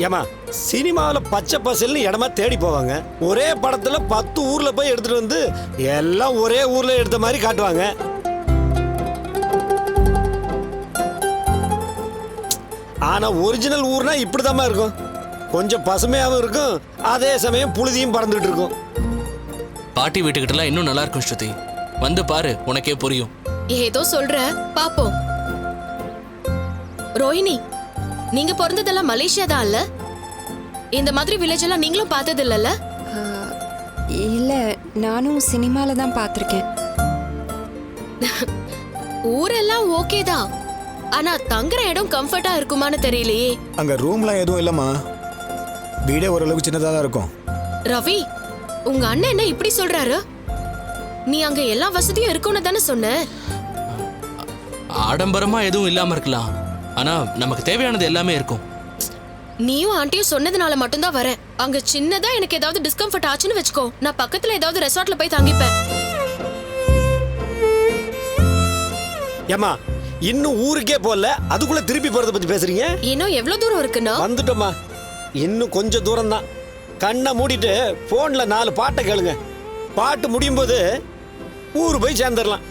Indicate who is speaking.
Speaker 1: ஏமா சினிமாவில் பச்சை பசல்னு இடமா தேடி போவாங்க. ஒரே படத்துல 10 ஊர்ல போய் எடுத்துட்டு வந்து எல்லாம் ஒரே ஊர்ல எடுத்த மாதிரி காட்டுவாங்க. ஆனா ஒரிஜினல் ஊர்னா இப்படிதாம்மா இருக்கும். கொஞ்சம் பசுமையாகவும் இருக்கும், அதே சமயம் புழுதியும் பறந்துட்டு இருக்கும்.
Speaker 2: பாட்டி வீட்டுக்கிட்டலாம் இன்னும் நல்லா இருக்கும் ஸ்ருதி. வந்து பாரு, உனக்கே புரியும்.
Speaker 3: ஏதோ சொல்ற, பாப்போம். ரோஹிணி, நீங்க பிறந்ததெல்லாம் மலேசியா தான் இல்ல? இந்த மாதிரி வில்லேஜ் எல்லாம் நீங்களும் பார்த்தது இல்லல்ல?
Speaker 4: இல்ல, நானும் சினிமால தான் பார்த்திருக்கேன்.
Speaker 3: ஊரெல்லாம் ஓகே தான், ஆனா தங்குற இடம் கம்ஃபர்ட்டா இருக்குமான்னு தெரியலையே.
Speaker 5: அங்க ரூம்லாம் எதுவும் இல்லம்மா, வீடே ஓரளவுக்கு சின்னதா தான் இருக்கும்.
Speaker 3: ரவி, உங்க அண்ணன் என்ன இப்படி சொல்றாரு? நீ அங்க எல்லா வசதியும் இருக்கும்னு தானே சொன்ன?
Speaker 2: ஆடம்பரமா எதுவும் இல்லாம இருக்கலாம், ஆனா நமக்கு தேவையானது எல்லாமே இருக்கும்.
Speaker 3: நீயும் ஆண்டியும் சொன்னதுனால மட்டும்தான் வரேன். அங்க சின்னதா எனக்கு ஏதாவது டிஸ்கம்ஃபர்ட் ஆச்சுன்னு வச்சுக்கோ, நான் பக்கத்துல ஏதாவது ரெசார்ட்ல போய் தங்கிப்பேன்.
Speaker 1: ஏமா இன்னும் ஊருக்கே போகல, அதுக்குள்ள திருப்பி போறத பத்தி பேசுறீங்க?
Speaker 3: இன்னும் எவ்வளவு தூரம் இருக்குன்னா?
Speaker 1: வந்துட்டோமா, இன்னும் கொஞ்சம் தூரம் தான். கண்ணை மூடிட்டு போன்ல 4 பாட்டை கேளுங்க. பாட்டு முடியும் போது ஊரு போய் சேர்ந்துடலாம்.